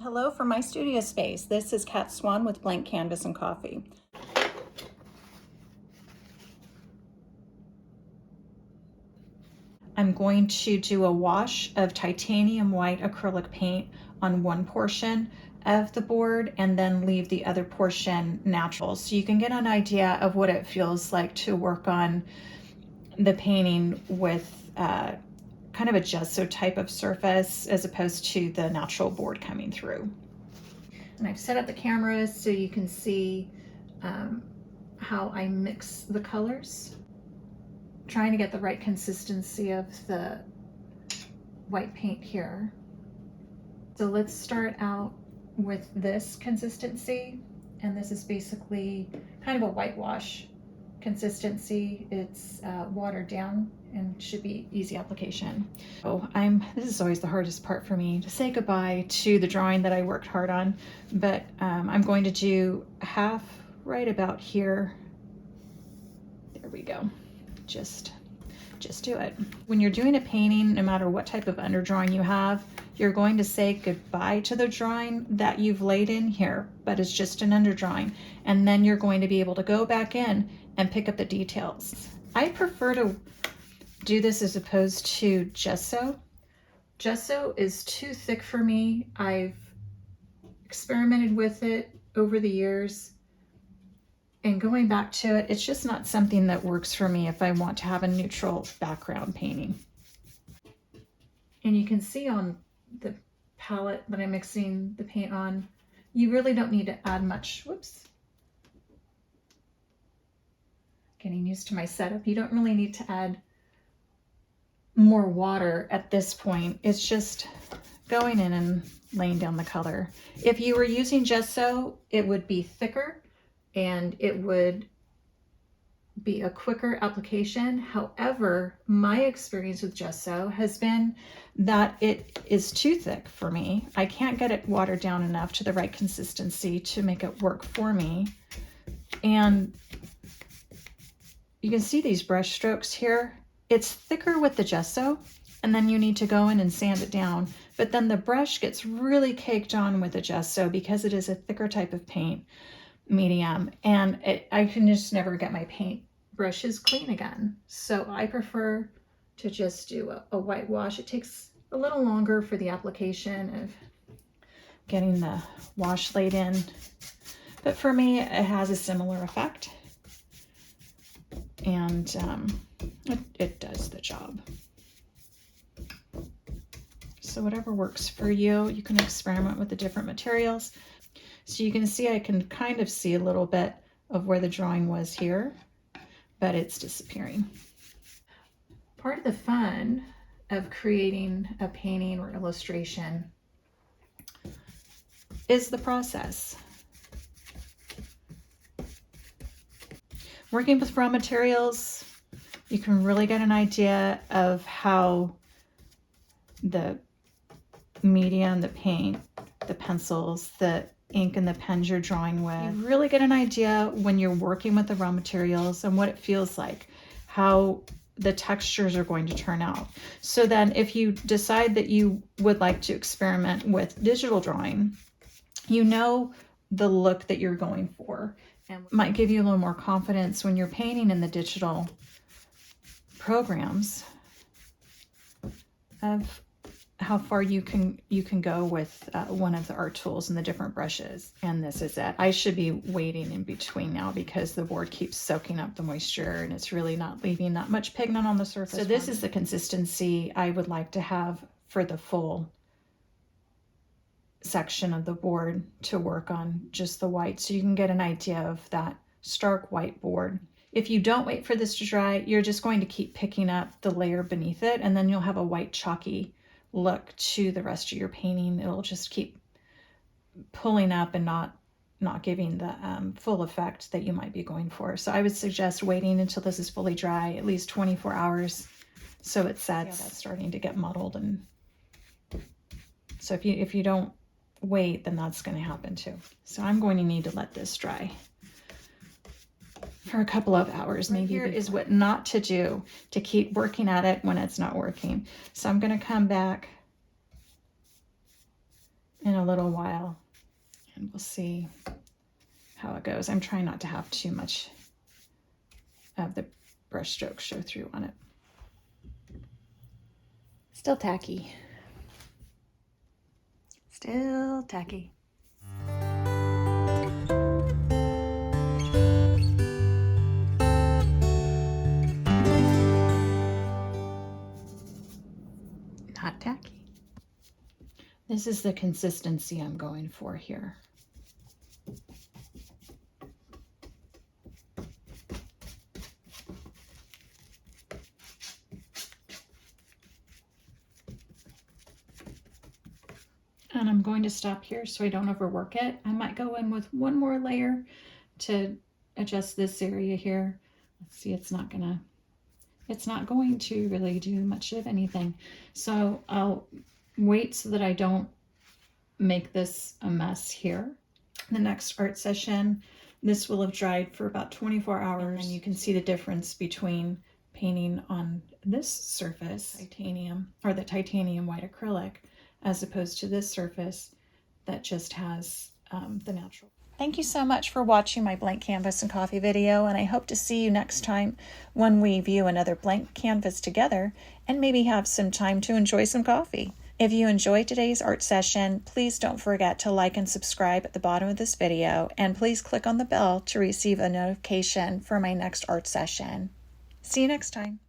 Hello from my studio space. This is Swan with Blank Canvas and Coffee. I'm going to do a wash of titanium white acrylic paint on one portion of the board and then leave the other portion natural, so you can get an idea of what it feels like to work on the painting with kind of a gesso type of surface as opposed to the natural board coming through. And I've set up the camera so you can see how I mix the colors, trying to get the right consistency of the white paint here. So let's start out with this consistency, and this is basically kind of a whitewash consistency. It's watered down and should be easy application. Oh, this is always the hardest part for me, to say goodbye to the drawing that I worked hard on, but I'm going to do half right about here. There we go. Just do it. When you're doing a painting, no matter what type of underdrawing you have, you're going to say goodbye to the drawing that you've laid in here, but it's just an underdrawing. And then you're going to be able to go back in and pick up the details. I prefer to do this as opposed to gesso. Gesso is too thick for me. I've experimented with it over the years, and going back to it, it's just not something that works for me if I want to have a neutral background painting. And you can see on the palette that I'm mixing the paint on, you really don't need to add much. Whoops. Getting used to my setup. You don't really need to add more water at this point. It's just going in and laying down the color. If you were using gesso, it would be thicker and it would be a quicker application. However, my experience with gesso has been that it is too thick for me. I can't get it watered down enough to the right consistency to make it work for me. And you can see these brush strokes here. It's thicker with the gesso, and then you need to go in and sand it down. But then the brush gets really caked on with the gesso because it is a thicker type of paint medium, and I can just never get my paint brushes clean again. So I prefer to just do a whitewash. It takes a little longer for the application of getting the wash laid in, but for me it has a similar effect, and it does the job. So whatever works for you, you can experiment with the different materials. So you can see I can kind of see a little bit of where the drawing was here, but it's disappearing. Part of the fun of creating a painting or illustration is the process. Working with raw materials, you can really get an idea of how the medium, the paint, the pencils, the ink and the pens you're drawing with. You really get an idea when you're working with the raw materials and what it feels like, how the textures are going to turn out. So then if you decide that you would like to experiment with digital drawing, you know the look that you're going for, and might give you a little more confidence when you're painting in the digital programs of how far you can go with one of the art tools and the different brushes. And this is it. I should be waiting in between now because the board keeps soaking up the moisture and it's really not leaving that much pigment on the surface. So this is the consistency I would like to have for the full section of the board to work on just the white, so you can get an idea of that stark white board. If you don't wait for this to dry, you're just going to keep picking up the layer beneath it, and then you'll have a white chalky look to the rest of your painting. It'll just keep pulling up and not giving the full effect that you might be going for. So I would suggest waiting until this is fully dry, at least 24 hours, so it sets. Yeah, that's starting to get muddled, and so if you don't wait, then that's going to happen too. So I'm going to need to let this dry for a couple of hours. Maybe here is what not to do to keep working at it when it's not working. So I'm going to come back in a little while, and we'll see how it goes. I'm trying not to have too much of the brush stroke show through on it. Still tacky. Still tacky. Not tacky. This is the consistency I'm going for here. And I'm going to stop here so I don't overwork it. I might go in with one more layer to adjust this area here. Let's see, it's not going to really do much of anything. So I'll wait so that I don't make this a mess here. The next art session, this will have dried for about 24 hours. And you can see the difference between painting on this surface, titanium, or the titanium white acrylic, as opposed to this surface that just has the natural. Thank you so much for watching my blank canvas and coffee video, and I hope to see you next time when we view another blank canvas together and maybe have some time to enjoy some coffee. If you enjoyed today's art session, please don't forget to like and subscribe at the bottom of this video, and please click on the bell to receive a notification for my next art session. See you next time.